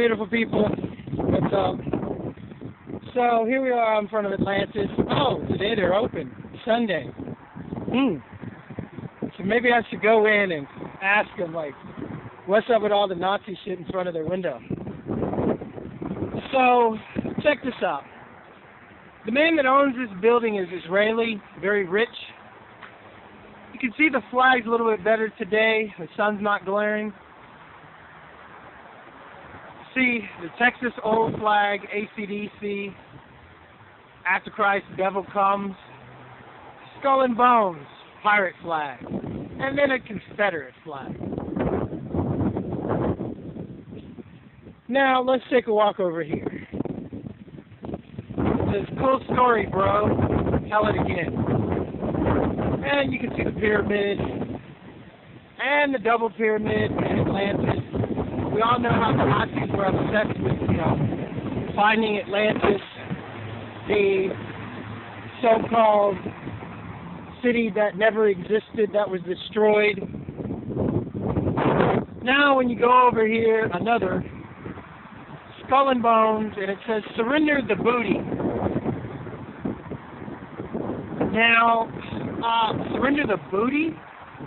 beautiful people. What's up? So here we are in front of Atlantis. Oh, today they're open. Sunday. So maybe I should go in and ask them, like, what's up with all the Nazi shit in front of their window? So, check this out. The man that owns this building is Israeli, very rich. You can see the flag's a little bit better today. The sun's not glaring. See the Texas old flag, AC/DC, After Christ, Devil Comes, Skull and Bones, pirate flag, and then a Confederate flag. Now, let's take a walk over here. It says, cool story, bro. Tell it again. And you can see the pyramid, and the double pyramid in Atlantis. We all know how the Nazis were obsessed with, finding Atlantis, the so-called city that never existed, that was destroyed. Now, when you go over here, another Skull and Bones, and it says, surrender the booty. Now, surrender the booty?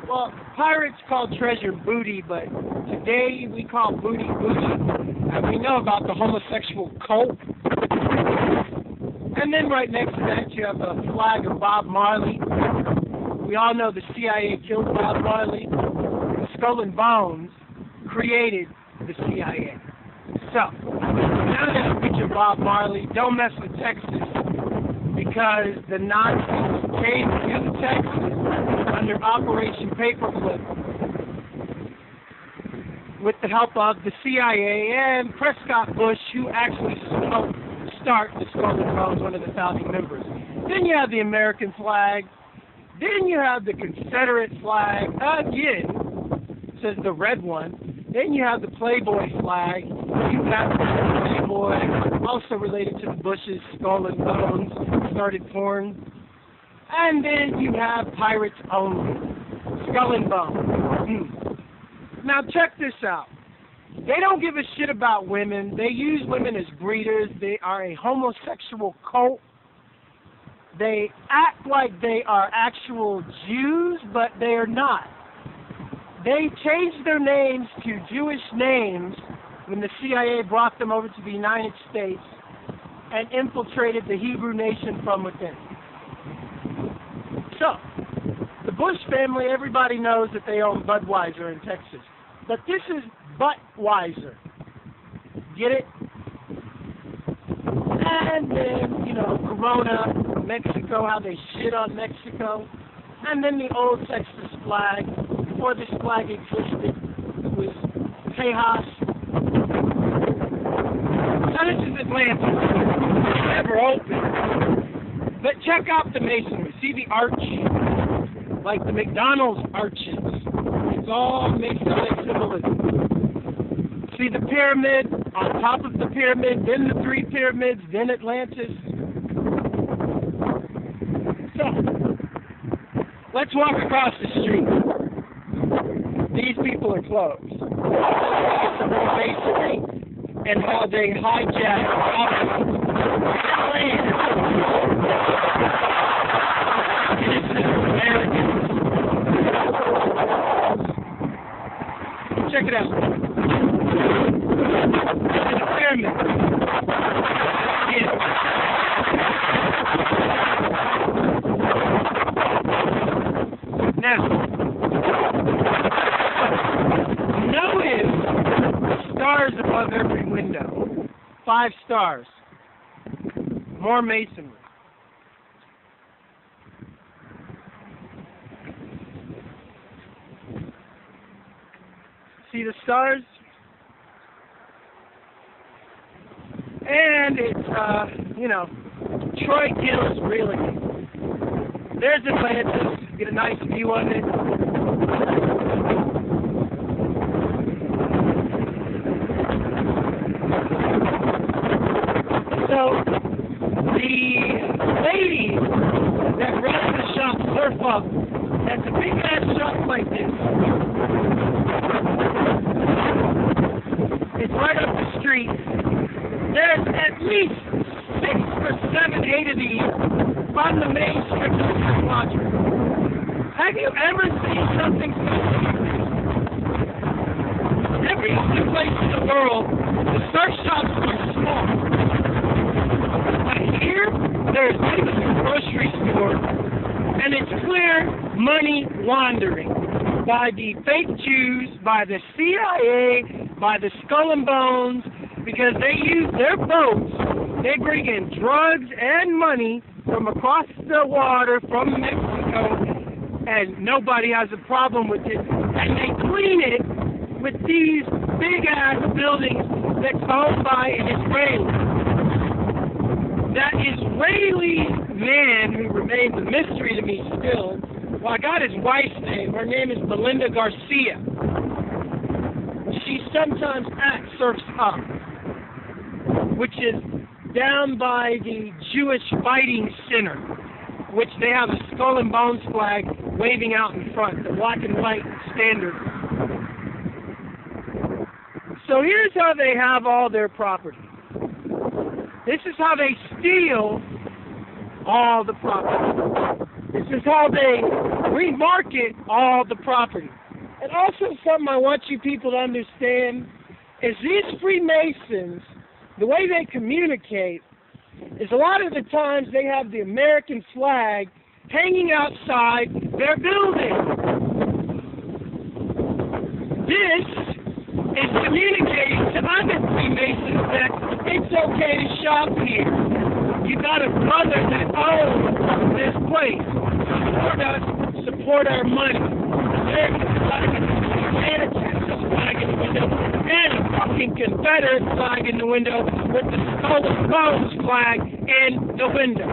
Well, pirates call treasure booty, but today we call booty booty. And we know about the homosexual cult. And then right next to that you have a flag of Bob Marley. We all know the CIA killed Bob Marley. The Skull and Bones created the CIA. So, now there's a picture of Bob Marley. Don't mess with Texas, because the Nazis came to Texas under Operation Paperclip with the help of the CIA and Prescott Bush, who actually helped start the Skull and Bones, one of the founding members. Then you have the American flag. Then you have the Confederate flag, again, it says the red one. Then you have the Playboy flag. You have the Playboy, also related to the Bushes, Skull and Bones, started porn. And then you have pirates only, Skull and Bones. Now check this out. They don't give a shit about women. They use women as breeders. They are a homosexual cult. They act like they are actual Jews, but they are not. They changed their names to Jewish names when the CIA brought them over to the United States and infiltrated the Hebrew nation from within. So, the Bush family, everybody knows that they own Budweiser in Texas. But this is Buttweiser. Get it? And then, Corona, Mexico, how they shit on Mexico. And then the old Texas flag. Before this flag existed, it was Chaos. Now this is Atlantis. Never open. But check out the masonry. See the arch? Like the McDonald's arches. It's all Masonic symbolism. See the pyramid? On top of the pyramid, then the three pyramids, then Atlantis. So, let's walk across the street. These people are closed. It's some more masonry and how they hijack Americans. Check it out. It's a pyramid. Yeah. Now, notice stars above every window. 5 stars. More masonry. See the stars? And it's, Troy Gill's really. There's Atlantis. Get a nice view of it. So, the lady that runs the shop, Surf Up, that's a big ass shop like this. is right up the street. There's at least 6 or 7, 8 of these on the main strip of the laundry. Have you ever seen something so serious? Every other place in the world, the surf shops are small. But here, there's even a grocery store, and it's clear money laundering by the fake Jews, by the CIA, by the Skull and Bones, because they use their boats. They bring in drugs and money from across the water from Mexico, and nobody has a problem with it. And they clean it with these big-ass buildings that's owned by an Israeli. That Israeli man who remains a mystery to me still, well, I got his wife's name. Her name is Belinda Garcia. She sometimes at Surf's Up, which is down by the Jewish Fighting Center, which they have a Skull and Bones flag waving out in front, the black and white standard. So here's how they have all their property. This is how they steal all the property. This is how they remarket all the property. And also something I want you people to understand is these Freemasons, the way they communicate is a lot of the times they have the American flag hanging outside their building. This is communicating to other Freemasons that it's okay to shop here. You got a brother that owns this place. Support us, support our money. American flag in the window, and a Texas flag in the window, and a fucking Confederate flag in the window with the Skull and Bones flag in the window.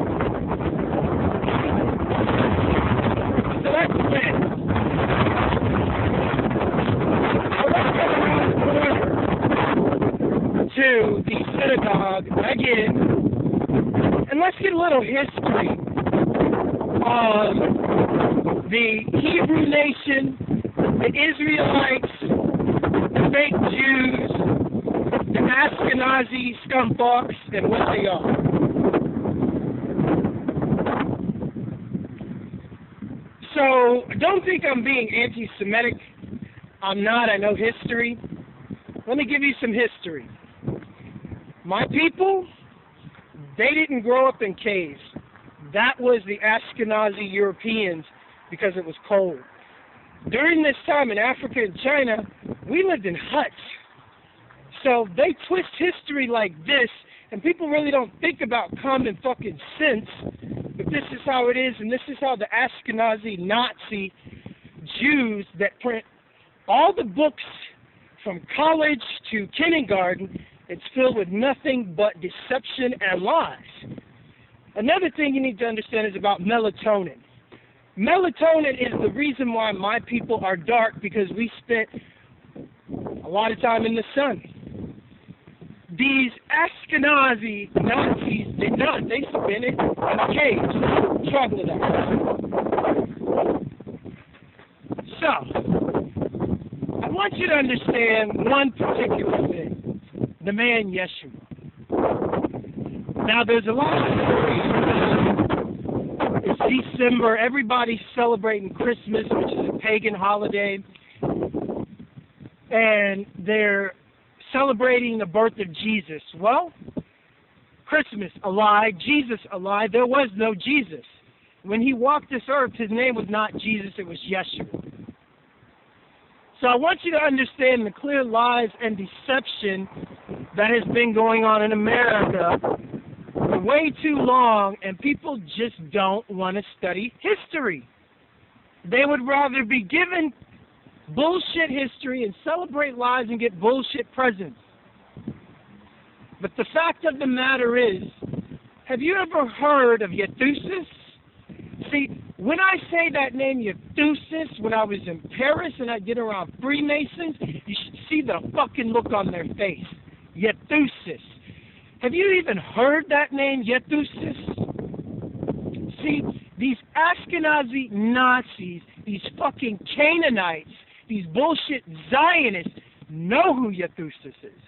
So that's it. To the synagogue again, and let's get a little history on the Hebrew nation, the Israelites, the fake Jews, the Ashkenazi scumfucks, and what they are. So don't think I'm being anti-Semitic. I'm not. I know history. Let me give you some history. My people, they didn't grow up in caves. That was the Ashkenazi Europeans because it was cold. During this time in Africa and China, we lived in huts. So they twist history like this, and people really don't think about common fucking sense. But this is how it is, and this is how the Ashkenazi Nazi Jews that print all the books from college to kindergarten, it's filled with nothing but deception and lies. Another thing you need to understand is about melatonin. Melatonin is the reason why my people are dark, because we spent a lot of time in the sun. These Ashkenazi Nazis did not. They spent it in a cage, troglodytes. So, I want you to understand one particular thing. The man Yeshua. Now, there's a lot of stories. It's December. Everybody's celebrating Christmas, which is a pagan holiday. And they're celebrating the birth of Jesus. Well, Christmas, a lie. Jesus, a lie. There was no Jesus. When he walked this earth, his name was not Jesus, it was Yeshua. So I want you to understand the clear lies and deception that has been going on in America for way too long, and people just don't want to study history. They would rather be given bullshit history and celebrate lies and get bullshit presents. But the fact of the matter is, have you ever heard of Yethusis? See, when I say that name Yethusis, when I was in Paris and I get around Freemasons, you should see the fucking look on their face. Yethusis. Have you even heard that name, Yethusis? See, these Ashkenazi Nazis, these fucking Canaanites, these bullshit Zionists know who Yethusis is.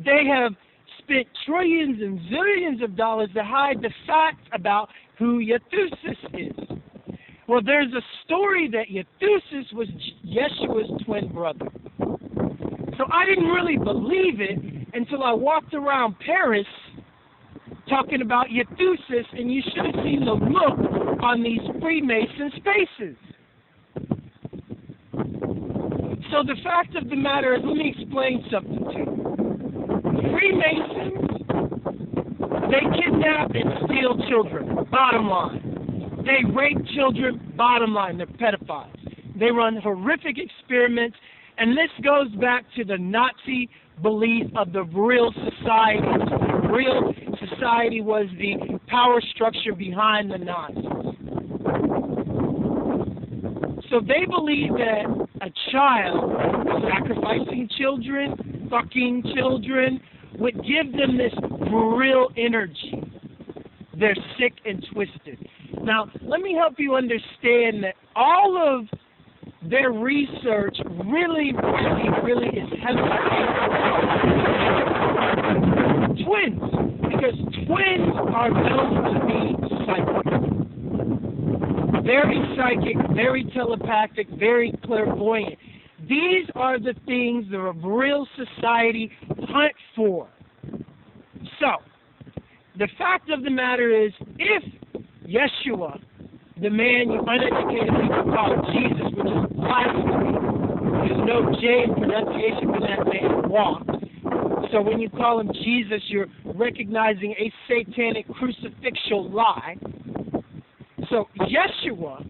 They have spent trillions and zillions of dollars to hide the facts about who Yethusis is. Well, there's a story that Yethusis was Yeshua's twin brother. So I didn't really believe it until I walked around Paris talking about Yethusis, and you should have seen the look on these Freemason spaces. So the fact of the matter is, let me explain something to you. Freemasons, they kidnap and steal children, bottom line. They rape children, bottom line, they're pedophiles. They run horrific experiments, and this goes back to the Nazi belief of the real society. The real society was the power structure behind the Nazis. So they believe that a child sacrificing children, fucking children, would give them this real energy. They're sick and twisted. Now, let me help you understand that all of their research really is heavily twins, because twins are known to be psychic. Very psychic, very telepathic, very clairvoyant. These are the things the real society hunt for. So, the fact of the matter is, if Yeshua, the man you uneducated people call Jesus, which is blasphemy, there's no J in pronunciation when that man walked. So when you call him Jesus, you're recognizing a satanic crucifixial lie. So Yeshua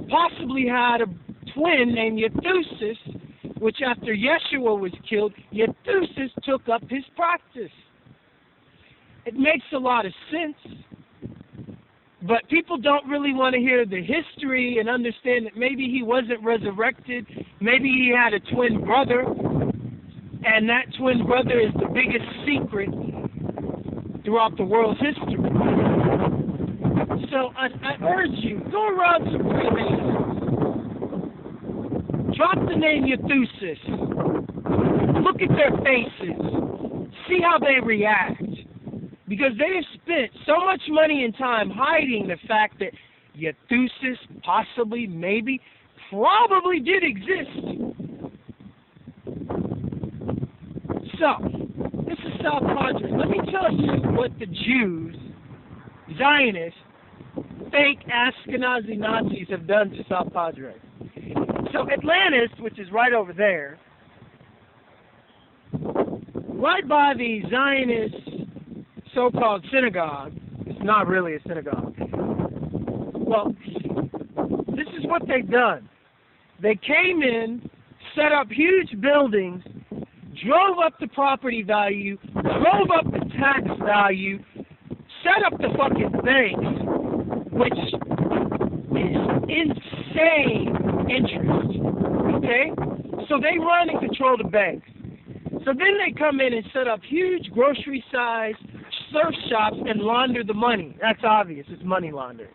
possibly had a twin named Yethusis, which after Yeshua was killed, Yethusis took up his practice. It makes a lot of sense, but people don't really want to hear the history and understand that maybe he wasn't resurrected, maybe he had a twin brother, and that twin brother is the biggest secret throughout the world's history. So I urge you, go around some Freemasons. Drop the name Yethusis. Look at their faces. See how they react. Because they have spent so much money and time hiding the fact that Yethusis possibly, maybe, probably did exist. So, this is South Padre. Let me tell you what the Jews, Zionists, fake Ashkenazi Nazis have done to South Padre. So Atlantis, which is right over there, right by the Zionist so-called synagogue, it's not really a synagogue. Well, this is what they've done. They came in, set up huge buildings, drove up the property value, drove up the tax value, set up the fucking banks, which is insane interest, okay? So they run and control the banks. So then they come in and set up huge grocery-sized surf shops and launder the money. That's obvious. It's money laundering.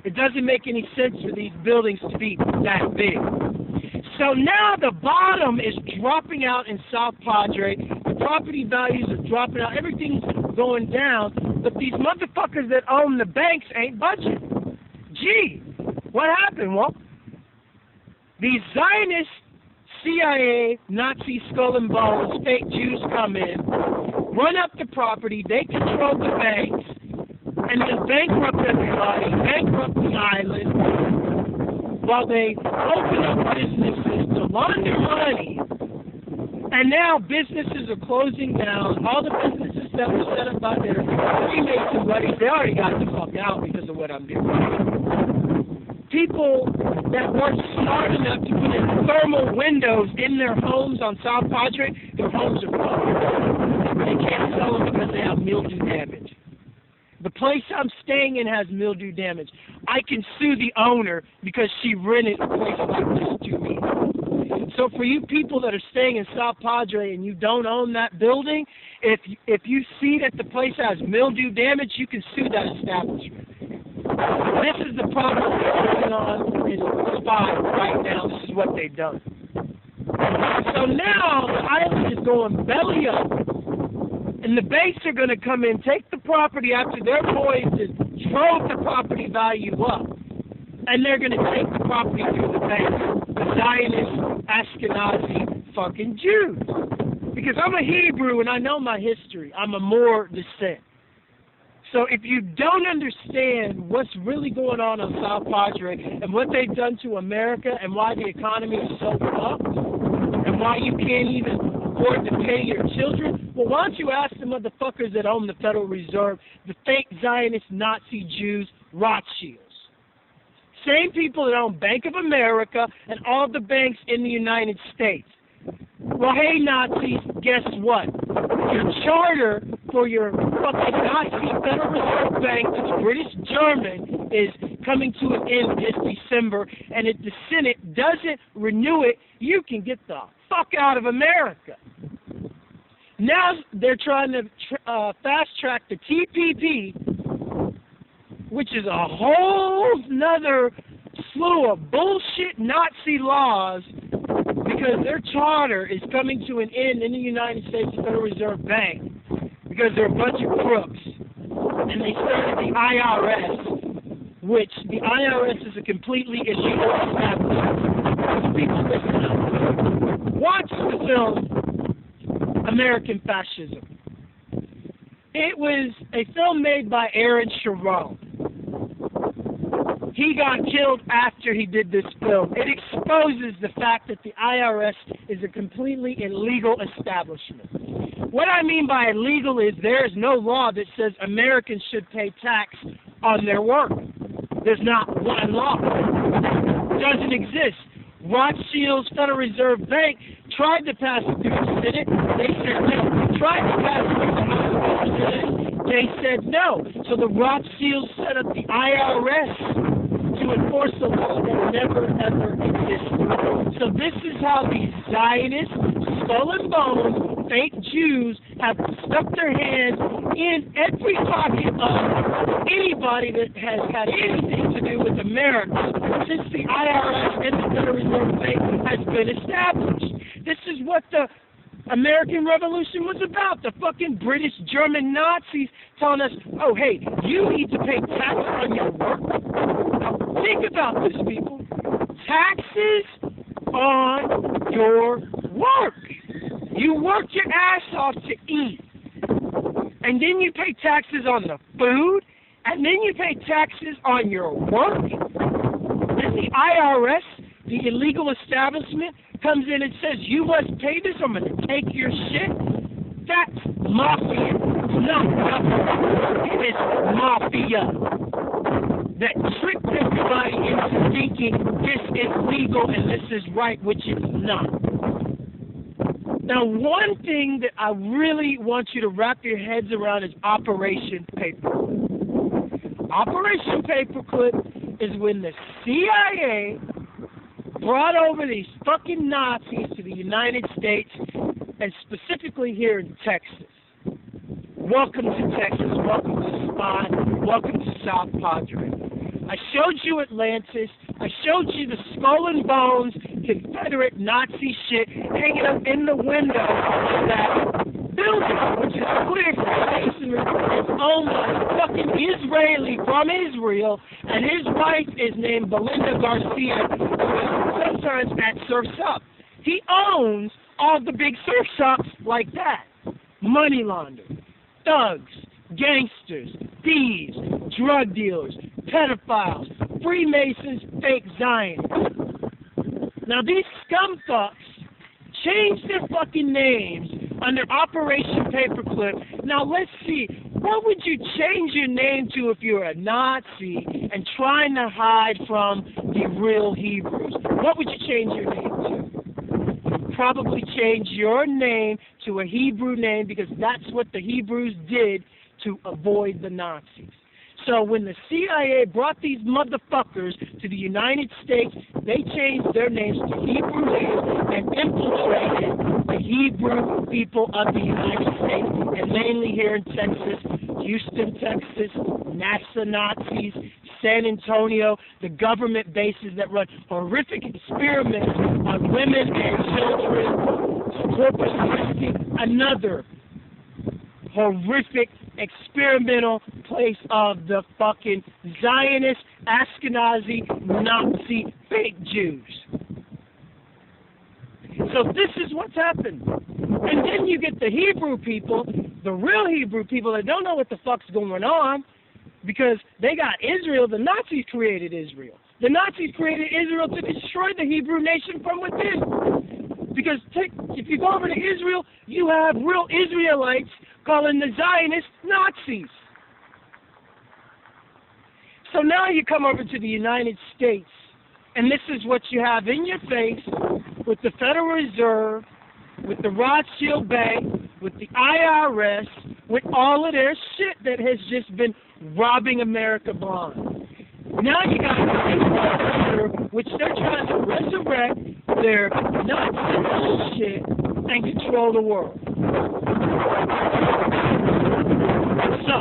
It doesn't make any sense for these buildings to be that big. So now the bottom is dropping out in South Padre. The property values are dropping out. Everything's going down. But these motherfuckers that own the banks ain't budgeting. Gee, what happened? Well, these Zionist C.I.A. Nazi skull and bones, fake Jews come in, run up the property, they control the banks, and then bankrupt everybody, bankrupt the island, while they open up businesses to launder money. And now businesses are closing down. All the businesses that were set up by their Freemason buddies, they already got the fuck out because of what I'm doing. People that weren't smart enough to put in thermal windows in their homes on South Padre, their homes are fucked. They can't sell them because they have mildew damage. The place I'm staying in has mildew damage. I can sue the owner because she rented a place like this to me. So for you people that are staying in South Padre and you don't own that building, if you see that the place has mildew damage, you can sue that establishment. This is the problem that's going on in Spy right now. This is what they've done. So now the island is going belly up. And the banks are going to come in, take the property after their boys just drove the property value up. And they're going to take the property through the banks. The Zionist, Ashkenazi fucking Jews. Because I'm a Hebrew and I know my history. I'm a Moor descent. So if you don't understand what's really going on South Padre and what they've done to America and why the economy is so fucked and why you can't even afford to pay your children, well, why don't you ask the motherfuckers that own the Federal Reserve, the fake Zionist Nazi Jews, Rothschilds. Same people that own Bank of America and all the banks in the United States. Well, hey, Nazis, guess what? Your charter for your fucking Nazi Federal Reserve Bank that's British-German is coming to an end this December, and if the Senate doesn't renew it, you can get the fuck out of America. Now they're trying to fast-track the TPP, which is a whole nother slew of bullshit Nazi laws, because their charter is coming to an end in the United States Federal Reserve Bank because they're a bunch of crooks. And they started the IRS, which the IRS is a completely illegal establishment. People listen up. Watch the film American Fascism. It was a film made by Aaron Sharon. He got killed after he did this film. It exposes the fact that the IRS is a completely illegal establishment. What I mean by illegal is there is no law that says Americans should pay tax on their work. There's not one law. It doesn't exist. Rothschild's Federal Reserve Bank tried to pass it through the Senate. They said no. Tried to pass it through the House of Representatives. They said no. So the Rothschilds set up the IRS to enforce the law that never, ever existed. So this is how these Zionists, skull and bones, fake Jews have stuck their hands in every pocket of anybody that has had anything to do with America since the IRS and the Federal Reserve Bank has been established. This is what the American Revolution was about. The fucking British German Nazis telling us, oh, hey, you need to pay tax on your work. Think about this, people. Taxes on your work. You work your ass off to eat. And then you pay taxes on the food. And then you pay taxes on your work. And the IRS, the illegal establishment, comes in and says, you must pay this, I'm going to take your shit. That's mafia. No, it is mafia that tricked everybody into thinking this is legal and this is right, which it's not. Now, one thing that I really want you to wrap your heads around is Operation Paperclip. Operation Paperclip is when the CIA brought over these fucking Nazis to the United States, and specifically here in Texas. Welcome to Texas, welcome to SPY, welcome to South Padre. I showed you Atlantis, I showed you the skull and bones, Confederate Nazi shit hanging up in the window of that building, which is clear from masonry. It's owned by fucking Israeli from Israel, and his wife is named Belinda Garcia, who sometimes at Surf's Up. He owns all the big surf shops like that. Money launderers, thugs, gangsters, thieves, drug dealers, pedophiles, Freemasons, fake Zionists. Now these scumfucks changed their fucking names under Operation Paperclip. Now let's see, what would you change your name to if you're a Nazi and trying to hide from the real Hebrews? What would you change your name to? You'd probably change your name to a Hebrew name because that's what the Hebrews did to avoid the Nazis. So when the CIA brought these motherfuckers to the United States, they changed their names to Hebrew names and infiltrated the Hebrew people of the United States, and mainly here in Texas, Houston, Texas, NASA Nazis, San Antonio, the government bases that run horrific experiments on women and children. Corpus Christi, another horrific experimental place of the fucking Zionist, Ashkenazi, Nazi, fake Jews. So this is what's happened. And then you get the Hebrew people, the real Hebrew people that don't know what the fuck's going on, because they got Israel. The Nazis created Israel. The Nazis created Israel to destroy the Hebrew nation from within. Because if you go over to Israel, you have real Israelites calling the Zionists Nazis. So now you come over to the United States, and this is what you have in your face with the Federal Reserve, with the Rothschild Bank, with the IRS, with all of their shit that has just been robbing America blind. Now you got the Reserve, which they're trying to resurrect their Nazi shit and control the world. So,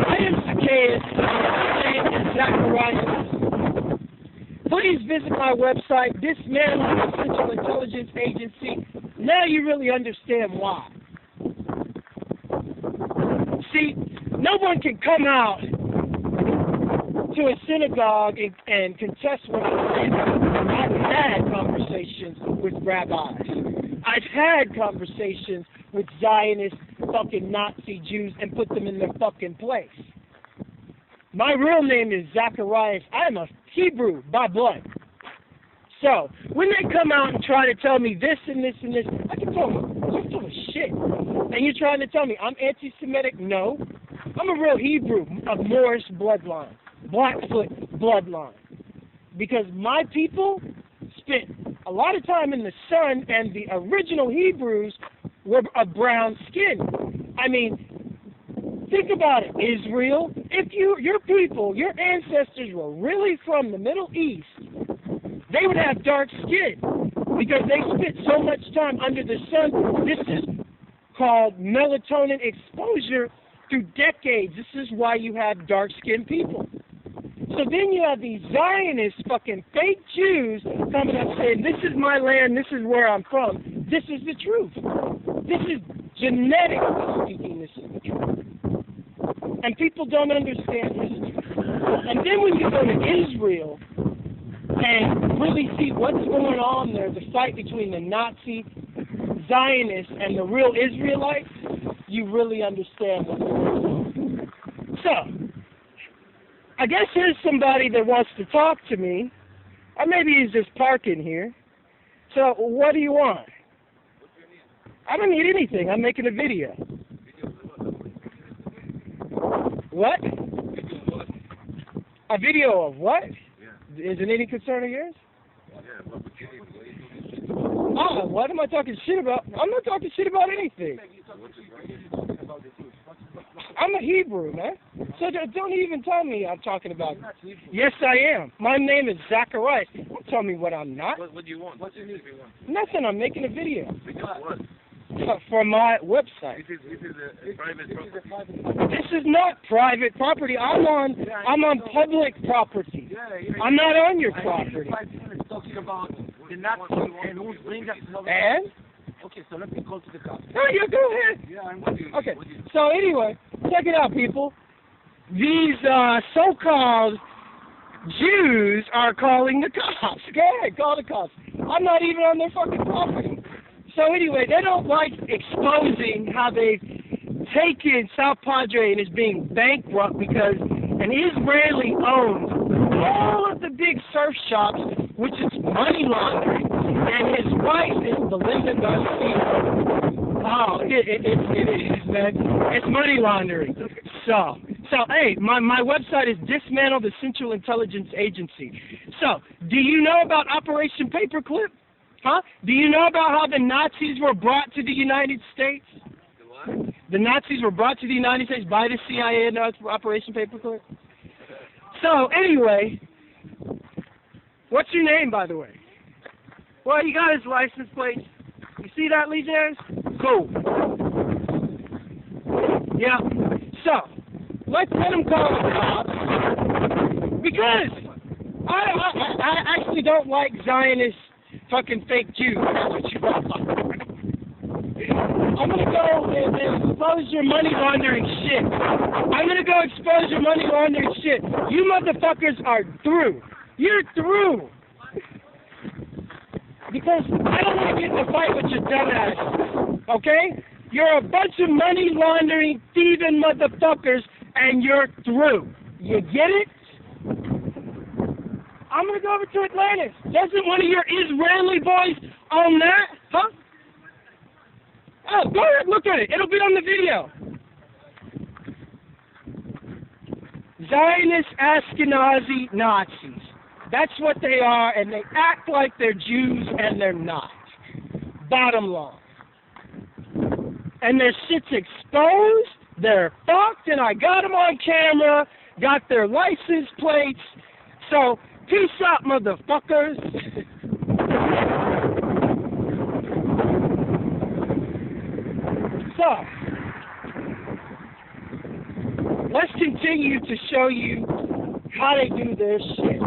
I am Zakaos, my name is Zakaos. Please visit my website, Dismantling the Central Intelligence Agency. Now you really understand why. See, no one can come out to a synagogue and contest what I'm saying. I've had conversations with rabbis. I've had conversations with Zionist fucking Nazi Jews and put them in their fucking place. My real name is Zacharias. I'm a Hebrew by blood. So, when they come out and try to tell me this and this and this, I can tell them, you're full of shit. And you're trying to tell me I'm anti-Semitic? No. I'm a real Hebrew of Moorish bloodline, Blackfoot bloodline. Because my people spent a lot of time in the sun, and the original Hebrews were of brown skin. I mean, think about it, Israel. If your people, your ancestors were really from the Middle East, they would have dark skin because they spent so much time under the sun. This is called melatonin exposure through decades. This is why you have dark-skinned people. So then you have these Zionist fucking fake Jews coming up saying, this is my land, this is where I'm from. This is the truth. This is genetically speaking, this is the truth. And people don't understand this. And then when you go to Israel and really see what's going on there, the fight between the Nazi Zionists and the real Israelites, you really understand what's going on. So, I guess here's somebody that wants to talk to me, or maybe he's just parking here. So, what do you want? I don't need anything. I'm making a video. What? A video of what? Yeah. Is it any concern of yours? Yeah. Oh, what am I talking shit about? I'm not talking shit about anything. I'm a Hebrew, man. So don't even tell me I'm talking about. Yes, I am. My name is Zacharias. Don't tell me what I'm not. What do you want? What's your name? Nothing. I'm making a video. Video what? For my website. This is a private property. This is not private property. I'm on public property. I'm not on your property. Talking about the Nazis and who's bringing us. And? Okay, so let me call to the cops. No, you go ahead. Yeah, I'm with you. Okay, so anyway, check it out, people. These so-called Jews are calling the cops. Go ahead, call the cops. I'm not even on their fucking property. So anyway, they don't like exposing how they've taken South Padre and is being bankrupt because an Israeli owns all of the big surf shops, which is money laundering, and his wife is Belinda Garcia. Oh, it is, man. It's money laundering. So hey, my website is Dismantle the Central Intelligence Agency. So, do you know about Operation Paperclip? Huh? Do you know about how the Nazis were brought to the United States? What? The Nazis were brought to the United States by the CIA in Operation Paperclip? So, anyway, what's your name, by the way? Well, he got his license plate. You see that, Legionnaires? Cool. Yeah. So, let him call the cops. Because Because I actually don't like Zionist fucking fake Jews. That's what you are. I'm gonna go and expose your money laundering shit. I'm gonna go expose your money laundering shit. You motherfuckers are through. You're through. Because I don't want to get in a fight with your dumbass. Okay? You're a bunch of money laundering, thieving motherfuckers, and you're through. You get it? I'm gonna go over to Atlantis. Doesn't one of your Israeli boys own that? Huh? Oh, go ahead, look at it. It'll be on the video. Zionist Ashkenazi Nazis. That's what they are, and they act like they're Jews, and they're not. Bottom line. And their shit's exposed, they're fucked, and I got them on camera, got their license plates. So, peace out, motherfuckers. So, let's continue to show you how they do their shit.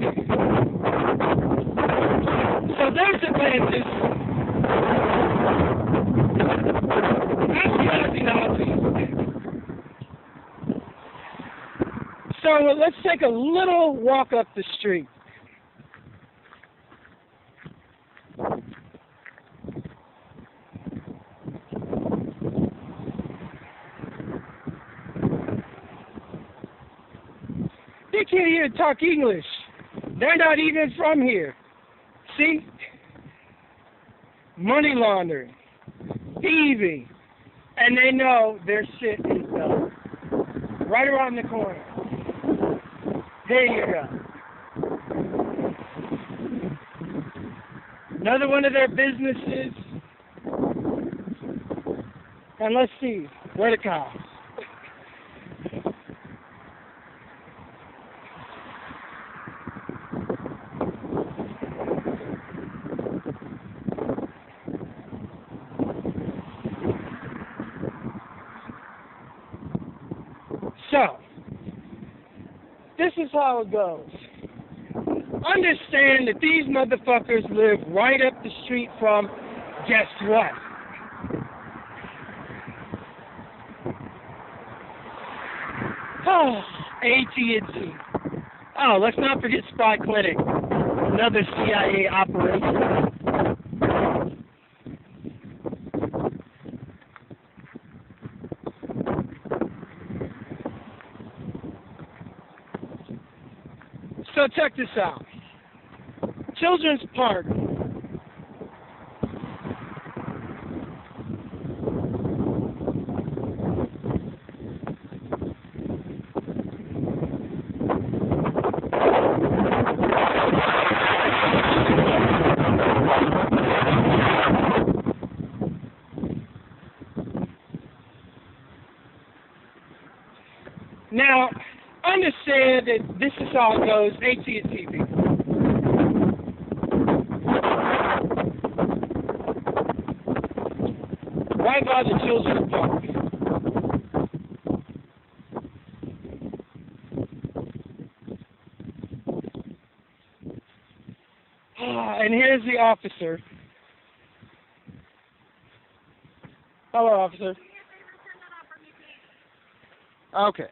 So there's Atlantis. That's Nazis. So let's take a little walk up the street. They can't even talk English. They're not even from here. See? Money laundering, thieving, and they know their shit is done. Right around the corner. There you go. Another one of their businesses. And let's see, where the cops? So, this is how it goes. Understand that these motherfuckers live right up the street from, guess what? AT&T. Oh, let's not forget Spy Clinic. Another CIA operation. So check this out. Children's Park. Now, understand that this is how it goes, AT&T people. Right by the children's park. And here's the officer. Hello, officer. Okay.